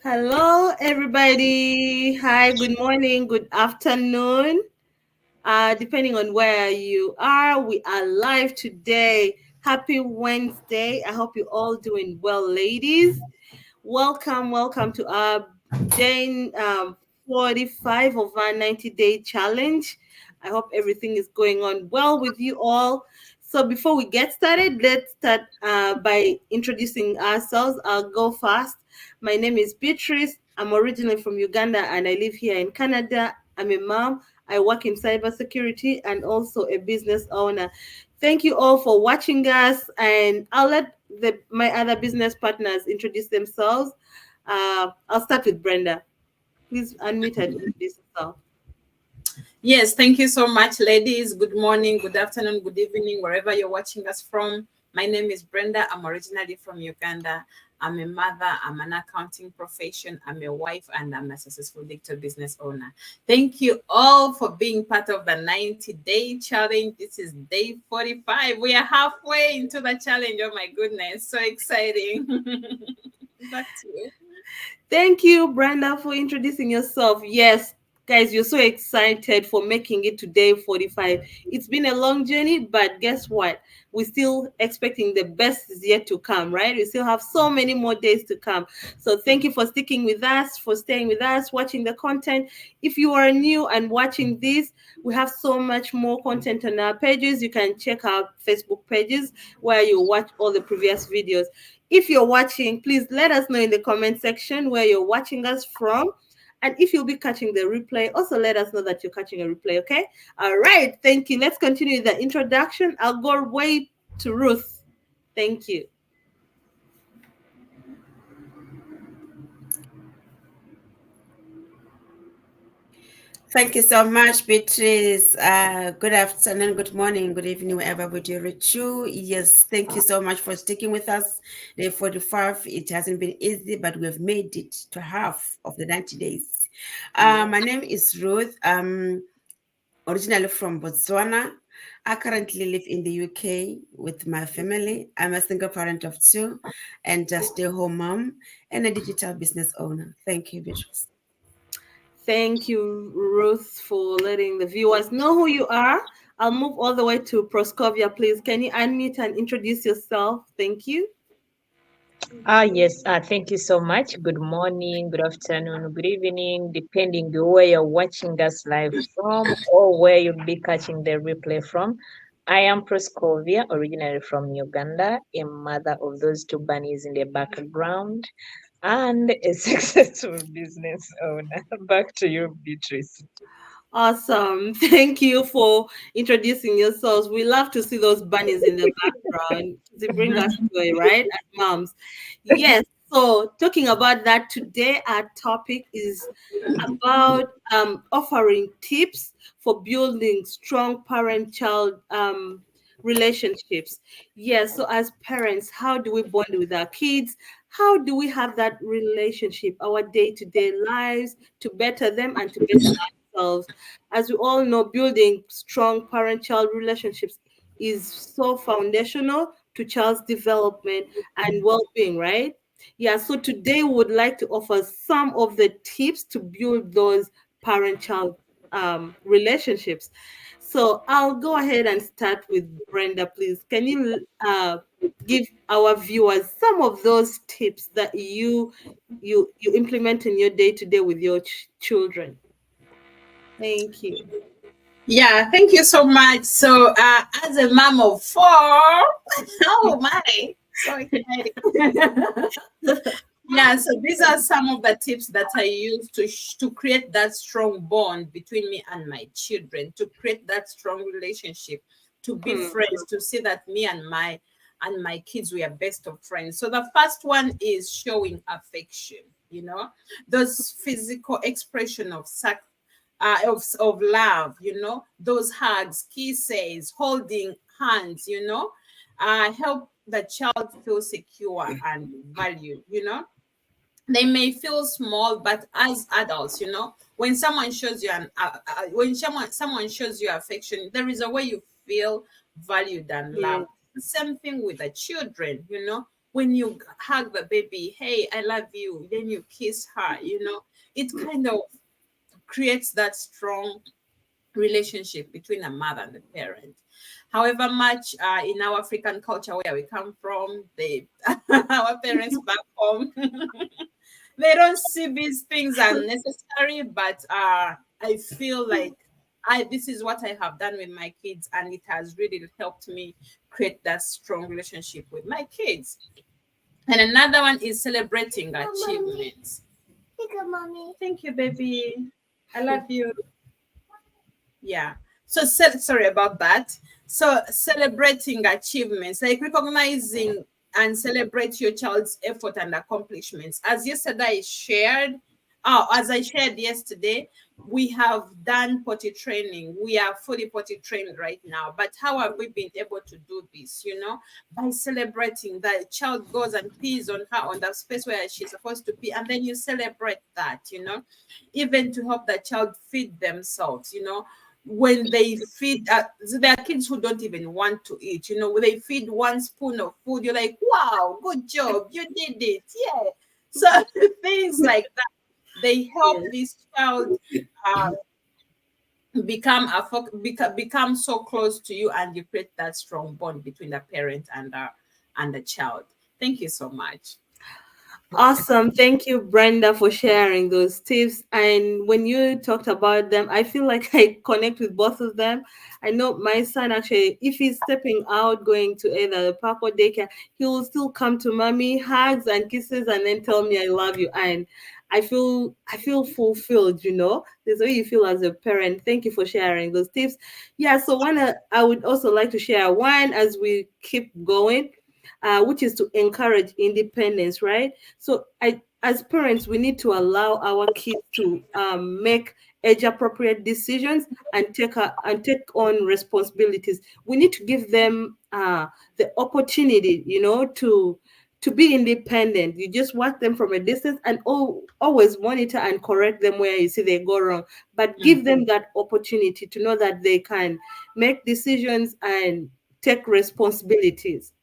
Hello, everybody. Hi, good morning, good afternoon. Depending on where you are, we are live today. Happy Wednesday. I hope you're all doing well, ladies. Welcome to our day 45 of our 90-day challenge. I hope everything is going on well with you all. So before we get started, let's start by introducing ourselves. I'll go fast. My name is Beatrice. I'm originally from Uganda and I live here in Canada. I'm a mom. I work in cybersecurity and also a business owner. Thank you all for watching us, and I'll let my other business partners introduce themselves. I'll start with Brenda. Please unmute and introduce yourself. Yes, thank you so much, ladies. Good morning, good afternoon, good evening, wherever you're watching us from. My name is Brenda. I'm originally from Uganda. I'm a mother, I'm an accounting profession, I'm a wife, and I'm a successful digital business owner. Thank you all for being part of the 90-day challenge. This is day 45. We are halfway into the challenge. Oh my goodness, so exciting. Back to you. Thank you, Brenda, for introducing yourself. Yes, guys, you're so excited for making it to day 45. It's been a long journey, but guess what? We're still expecting the best is yet to come, right? We still have so many more days to come. So thank you for sticking with us, for staying with us, watching the content. If you are new and watching this, we have so much more content on our pages. You can check our Facebook pages where you watch all the previous videos. If you're watching, please let us know in the comment section where you're watching us from. And if you'll be catching the replay, also let us know that you're catching a replay, okay? All right, thank you. Let's continue the introduction. I'll go way to Ruth. Thank you. Thank you so much, Beatrice. Good afternoon, good morning, good evening, wherever we do reach you. Yes, thank you so much for sticking with us. Day 45, it hasn't been easy, but we've made it to half of the 90 days. My name is Ruth. I'm originally from Botswana. I currently live in the UK with my family. I'm a single parent of two and a stay-home mom and a digital business owner. Thank you, Beatrice. Thank you, Ruth, for letting the viewers know who you are. I'll move all the way to Proscovia, please. Can you unmute and introduce yourself? Thank you. Yes, thank you so much. Good morning, good afternoon, good evening, depending where you're watching us live from or where you'll be catching the replay from. I am Proscovia, originally from Uganda, a mother of those two bunnies in the background, and a successful business owner. Back to you, Beatrice. Awesome. Thank you for introducing yourselves. We love to see those bunnies in the background. They bring us joy, right? As moms. Yes. So talking about that today, our topic is about offering tips for building strong parent-child relationships. Yes. So as parents, how do we bond with our kids? How do we have that relationship, our day-to-day lives, to better them and to better ourselves? As we all know, building strong parent-child relationships is so foundational to child's development and well-being, right? Yeah, so today we would like to offer some of the tips to build those parent-child relationships. So I'll go ahead and start with Brenda, please. Can you give our viewers some of those tips that you implement in your day-to-day with your children? Thank you. Yeah, thank you so much. So, as a mom of four, oh my, so exciting. Yeah, so these are some of the tips that I use to create that strong bond between me and my children, to create that strong relationship, to be friends, to see that me and my kids, we are best of friends. So the first one is showing affection. Those physical expression of love, those hugs, kisses, holding hands, help the child feel secure and valued. They may feel small, but as adults, when someone shows you when someone shows you affection, there is a way you feel valued and Yeah. loved. Same thing with the children. when you hug the baby, hey, I love you, then you kiss her, it kind of creates that strong relationship between a mother and the parent. However much in our African culture where we come from, they our parents back home, they don't see these things as necessary, but I feel like I this is what I have done with my kids, and it has really helped me create that strong relationship with my kids. And another one is celebrating achievements. Thank you, mommy. Thank you, baby. I love you. Yeah. So sorry about that. So celebrating achievements, like recognizing and celebrate your child's effort and accomplishments. As I shared yesterday, we have done potty training. We are fully potty trained right now. But how have we been able to do this? By celebrating that child goes and pees on her on the space where she's supposed to pee, and then you celebrate that. Even to help the child feed themselves. When they feed so there are kids who don't even want to eat, when they feed one spoon of food, you're like, wow, good job, you did it. Yeah. So things like that, they help Yeah. this child uh, become so close to you, and you create that strong bond between the parent and the child. Thank you so much. Awesome. Thank you, Brenda, for sharing those tips. And when you talked about them, I feel like I connect with both of them. I know my son actually, if he's stepping out, going to either the park or daycare, he will still come to mommy, hugs and kisses, and then tell me I love you. And I feel fulfilled, There's a way you feel as a parent. Thank you for sharing those tips. Yeah, so I would also like to share one as we keep going, which is to encourage independence, right? So as parents, we need to allow our kids to make age-appropriate decisions and take on responsibilities. We need to give them the opportunity, to be independent. You just watch them from a distance and always monitor and correct them where you see they go wrong. But give Mm. them that opportunity to know that they can make decisions and take responsibilities,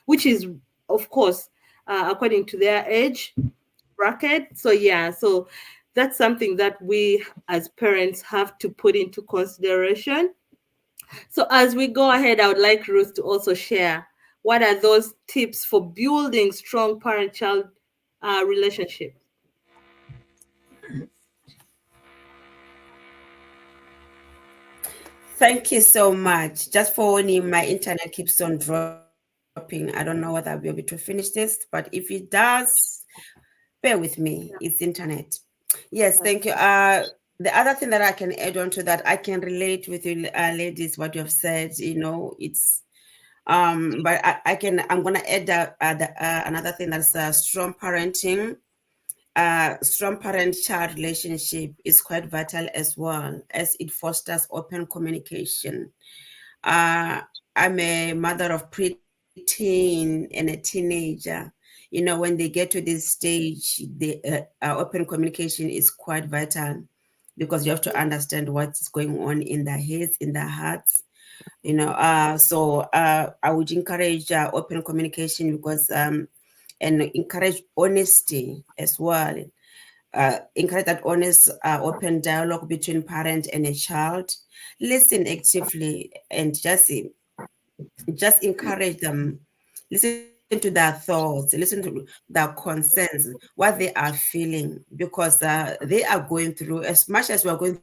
which is, of course, according to their age bracket. So yeah, so that's something that we as parents have to put into consideration. So as we go ahead, I would like Ruth to also share what are those tips for building strong parent-child relationships. Thank you so much. Just for warning, my internet keeps on dropping. I don't know whether I'll be able to finish this, but if it does, bear with me. It's internet. Yes, thank you. The other thing that I can add on to that, I can relate with you, ladies, what you have said. It's but I'm gonna add another thing, that's strong parenting. Strong parent-child relationship is quite vital as well, as it fosters open communication. Uh, I'm a mother of preteen and a teenager. When they get to this stage, the open communication is quite vital, because you have to understand what's going on in their heads, in their hearts. I would encourage open communication, because and encourage honesty as well. Encourage that honest, open dialogue between parent and a child. Listen actively, and just encourage them. Listen to their thoughts, listen to their concerns, what they are feeling, because they are going through, as much as we are going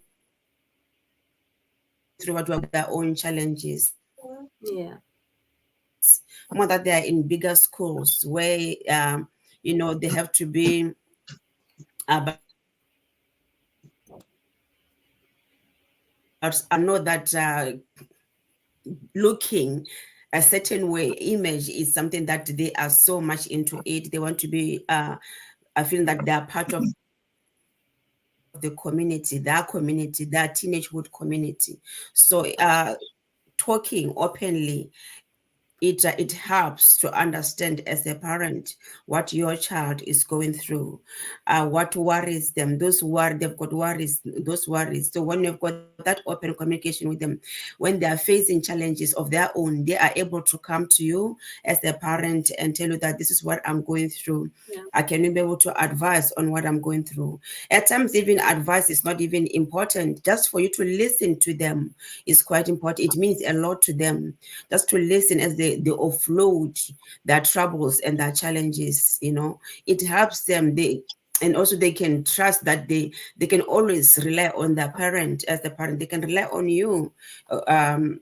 through what we are going through, they are going through their own challenges. More that they are Yeah. in bigger schools where they have to be but know that looking a certain way, image is something that they are so much into it. They want to be I feel that they are part of the community, their teenagehood community. So talking openly it helps to understand as a parent what your child is going through, what worries them. They've got worries, those worries. So when you've got that open communication with them, when they are facing challenges of their own, they are able to come to you as a parent and tell you that this is what I'm going through. Yeah. I can be able to advise on what I'm going through. At times, even advice is not even important. Just for you to listen to them is quite important. It means a lot to them, just to listen as they offload their troubles and their challenges. It helps them. And also they can trust that they can always rely on their parent. As the parent, they can rely on you, to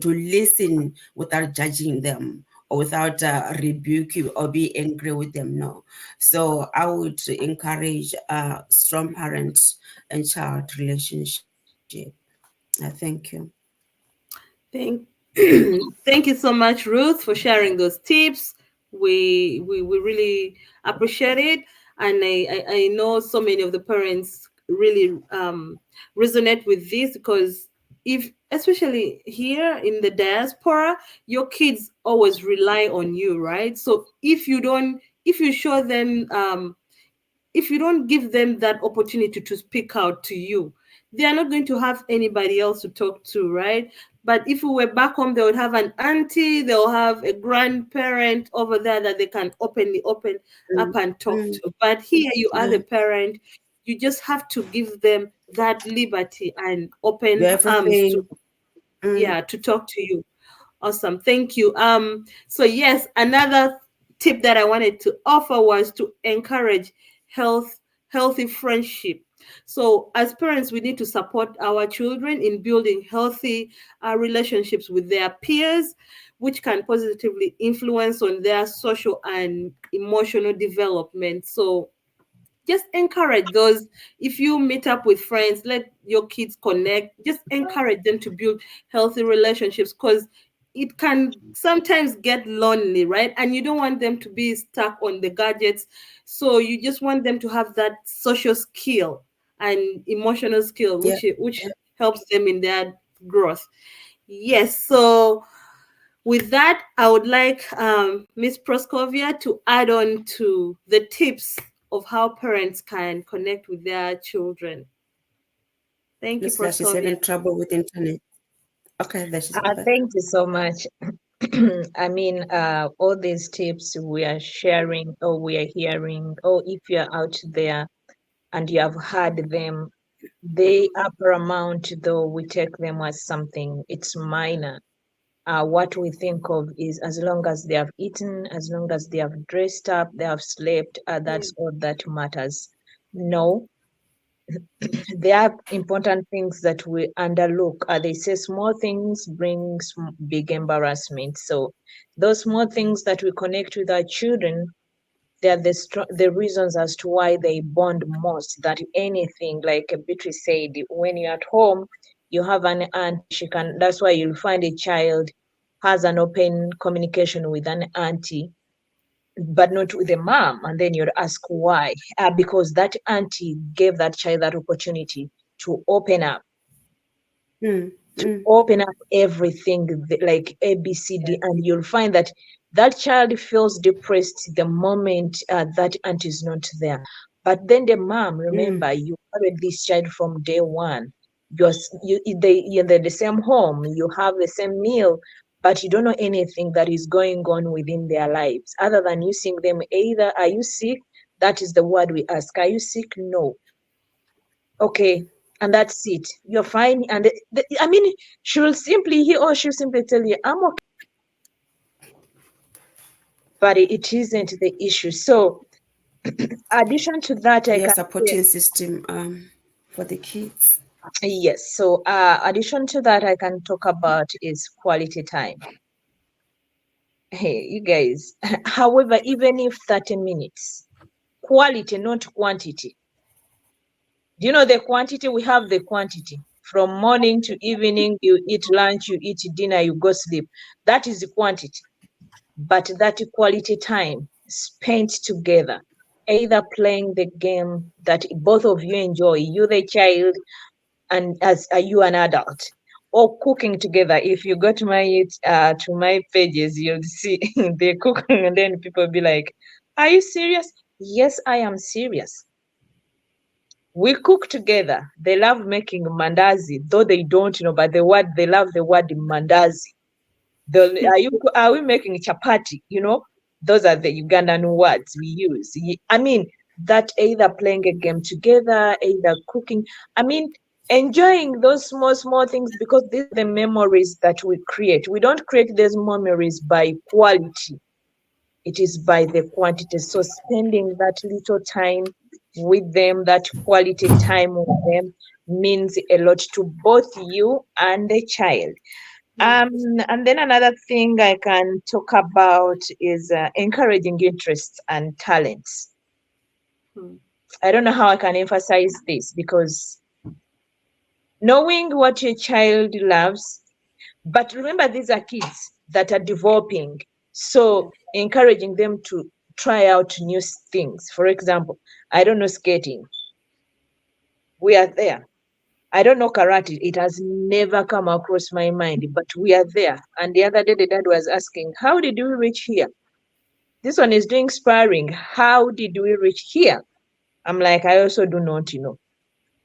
listen without judging them, or without rebuke you or be angry with them. No. So I would encourage strong parent and child relationship. Thank you. Thank thank you so much, Ruth, for sharing those tips. We really appreciate it, and I know so many of the parents really resonate with this, because if especially here in the diaspora, your kids always rely on you, right? So if you show them if you don't give them that opportunity to speak out to you, they are not going to have anybody else to talk to, right? But if we were back home, they would have an auntie, they'll have a grandparent over there that they can openly open up and talk Mm, to. But here you are the yeah. parent, you just have to give them that liberty and Do open arms to, everything. yeah, Mm, to talk to you. Awesome. Thank you. So yes, another tip that I wanted to offer was to encourage health healthy friendship. So as parents, we need to support our children in building healthy relationships with their peers, which can positively influence on their social and emotional development. So just encourage those. If you meet up with friends, let your kids connect, just encourage them to build healthy relationships, because it can sometimes get lonely, right? And you don't want them to be stuck on the gadgets, so you just want them to have that social skill and emotional skill, yeah. which helps them in their growth. Yes. So with that, I would like Miss Proskovia to add on to the tips of how parents can connect with their children. Thank you, Looks like she's Proskovia. having trouble with internet. Okay, there she's back. Thank you so much. I mean, all these tips we are sharing or we are hearing, or if you're out there and you have heard them, they are paramount, though we take them as something, it's minor. What we think of is as long as they have eaten, as long as they have dressed up, they have slept, Yeah. that's all that matters. No, there are important things that we underlook. They say small things bring big embarrassment. So those small things that we connect with our children, they're the reasons as to why they bond most. That anything, like Beatrice said, when you're at home, you have an auntie. She can. That's why you'll find a child has an open communication with an auntie, but not with the mom. And then you'd ask why. Because that auntie gave that child that opportunity to open up, Mm, to mm, open up everything, like A, B, C, D, and you'll find that that child feels depressed the moment that aunt is not there. But then the mom, mm, remember, you carried this child from day one. You're in the same home, you have the same meal, but you don't know anything that is going on within their lives, other than you seeing them either, are you sick? That is the word we ask. Are you sick? No. Okay, and that's it. You're fine. And I mean, he or she'll simply tell you, I'm okay, but it isn't the issue. So, addition to that, I your can say, supporting system for the kids. yes. So, addition to that, I can talk about is quality time. Hey, you guys. However, even if 30 minutes, quality, not quantity. Do you know the quantity? We have the quantity. From morning to evening, you eat lunch, you eat dinner, you go sleep. That is the quantity. But that quality time spent together, either playing the game that both of you enjoy, you the child and as you an adult, or cooking together. If you go to my pages, you'll see they cook, and then people be like, "Are you serious?" Yes, I am serious. We cook together. They love making mandazi, though they don't know, but they love the word mandazi. Are we making chapati? Those are the Ugandan words we use. I mean, that either playing a game together, either cooking. I mean, enjoying those small, small things, because these are the memories that we create. We don't create those memories by quality, it is by the quantity. So spending that little time with them, that quality time with them, means a lot to both you and the child. And then another thing I can talk about is encouraging interests and talents. Hmm. I don't know how I can emphasize this, because knowing what your child loves, but remember, these are kids that are developing. So encouraging them to try out new things. For example, I don't know skating. We are there. I don't know karate. It has never come across my mind, but we are there. And the other day, the dad was asking, "How did we reach here?" This one is doing sparring. How did we reach here? I'm like, I also do not know.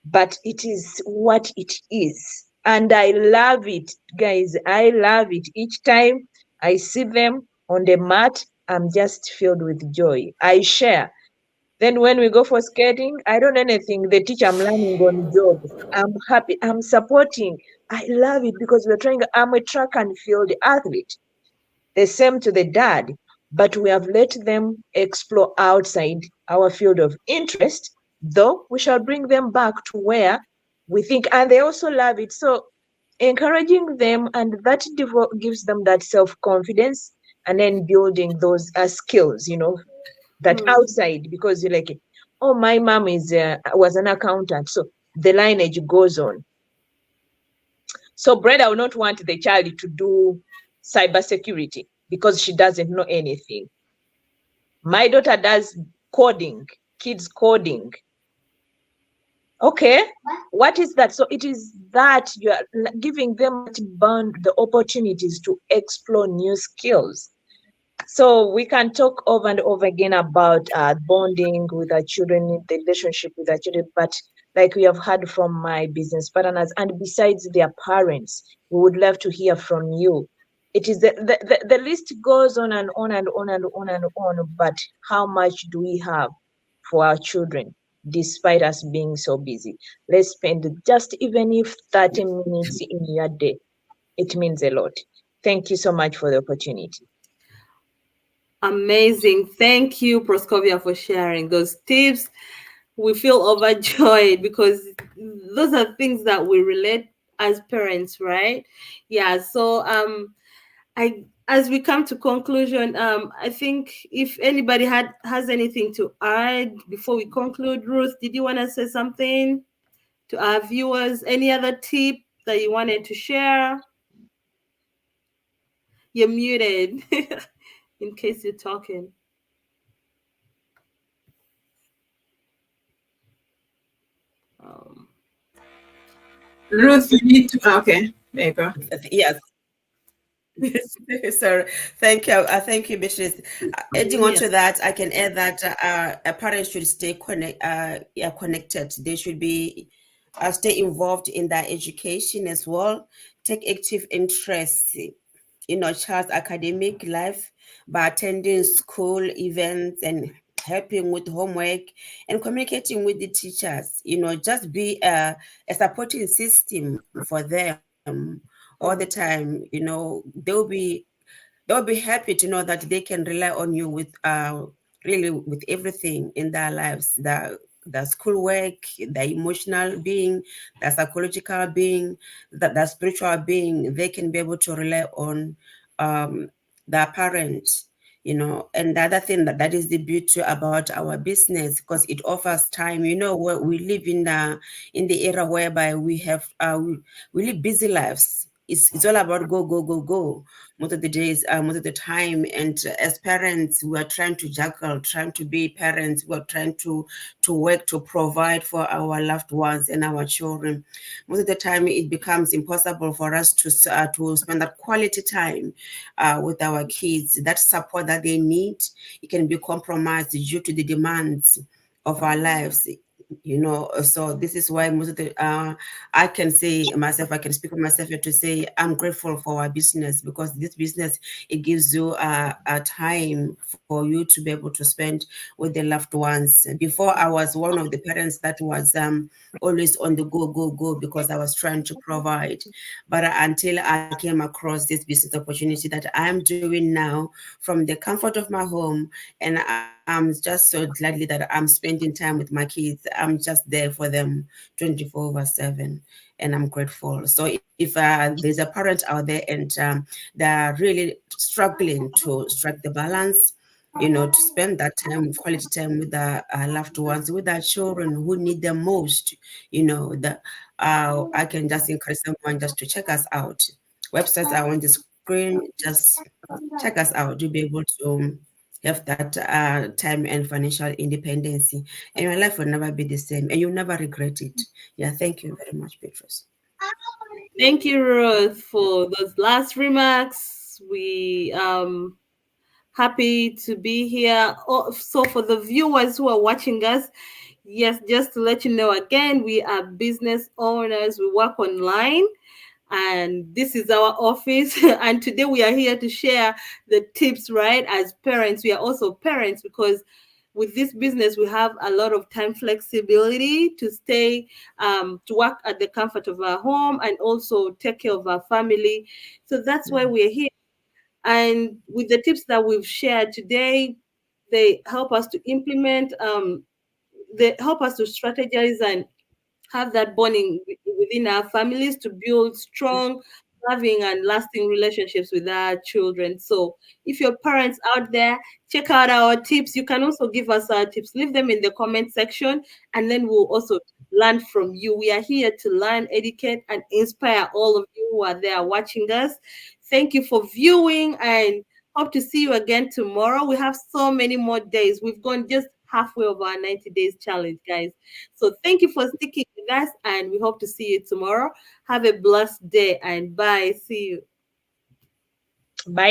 But it is what it is. And I love it, guys. I love it. Each time I see them on the mat, I'm just filled with joy. I share. Then when we go for skating, I don't know anything. They teach, I'm learning on job. I'm happy. I'm supporting. I love it because I'm a track and field athlete. The same to the dad, but we have let them explore outside our field of interest, though we shall bring them back to where we think, and they also love it. So encouraging them, and that gives them that self-confidence, and then building those skills, that Hmm. outside, because you're like, oh, my mom was an accountant, so the lineage goes on. So Brenda will not want the child to do cybersecurity because she doesn't know anything. My daughter does coding, kids coding. Okay, what is that? So it is that you are giving them the opportunities to explore new skills. So we can talk over and over again about bonding with our children, the relationship with our children, but like we have heard from my business partners, and besides their parents, we would love to hear from you. It is the list goes on and on and on and on and on, but how much do we have for our children, despite us being so busy? Let's spend just even if 30 minutes in your day. It means a lot. Thank you so much for the opportunity. Amazing. Thank you, Proscovia, for sharing those tips. We feel overjoyed because those are things that we relate as parents, right? Yeah. So I as we come to conclusion, I think if anybody has anything to add before we conclude, Ruth, did you want to say something to our viewers? Any other tip that you wanted to share? You're muted in case you're talking. Um, maybe. Ruth, you need to. Okay, there you go. Yes. Sorry. Thank you, Beatrice. Adding on Yes. to that, I can add that parents should stay connected. They should be stay involved in their education as well. Take active interest in our child's academic life by attending school events and helping with homework and communicating with the teachers. Just be a supporting system for them all the Mm, time. They'll be happy to know that they can rely on you with really with everything in their lives, the schoolwork, the emotional being, the psychological being, the spiritual being. They can be able to rely on um, their parents. And the other thing that is the beauty about our business, because it offers time. Where we live in the era whereby we have we live busy lives. it's all about go, go, go, go. Most of the days, most of the time. And as parents, we are trying to juggle, trying to be parents. We are trying to work to provide for our loved ones and our children. Most of the time, it becomes impossible for us to spend that quality time with our kids. That support that they need, it can be compromised due to the demands of our lives. So this is why most of the I can say myself, I can speak for myself here to say I'm grateful for our business, because this business, it gives you a time for you to be able to spend with the loved ones. Before, I was one of the parents that was always on the go, go, go, because I was trying to provide. But until I came across this business opportunity that I'm doing now from the comfort of my home, and I'm just so gladly that I'm spending time with my kids. I'm just there for them 24/7, and I'm grateful. So if there's a parent out there and they're really struggling to strike the balance, to spend that time, quality time with their loved ones, with their children who need them most, I can just encourage someone just to check us out. Websites are on the screen. Just check us out. You'll be able to have that time and financial independence, and your life will never be the same, and you'll never regret it. Yeah, thank you very much, Beatrice. Thank you, Ruth, for those last remarks. We happy to be here. Oh, so for the viewers who are watching us, yes, just to let you know again, we are business owners. We work online, and this is our office. And today we are here to share the tips, right? As parents, we are also parents, because with this business we have a lot of time flexibility to stay to work at the comfort of our home and also take care of our family. So that's why we're here. And with the tips that we've shared today, they help us to implement, they help us to strategize and have that bonding within our families to build strong, loving, and lasting relationships with our children. So, if your parents out there, check out our tips. You can also give us our tips. Leave them in the comment section, and then we'll also learn from you. We are here to learn, educate, and inspire all of you who are there watching us. Thank you for viewing, and hope to see you again tomorrow. We have so many more days. We've gone just halfway of our 90 days challenge, guys. So thank you for sticking with us, and we hope to see you tomorrow. Have a blessed day, and bye. See you. Bye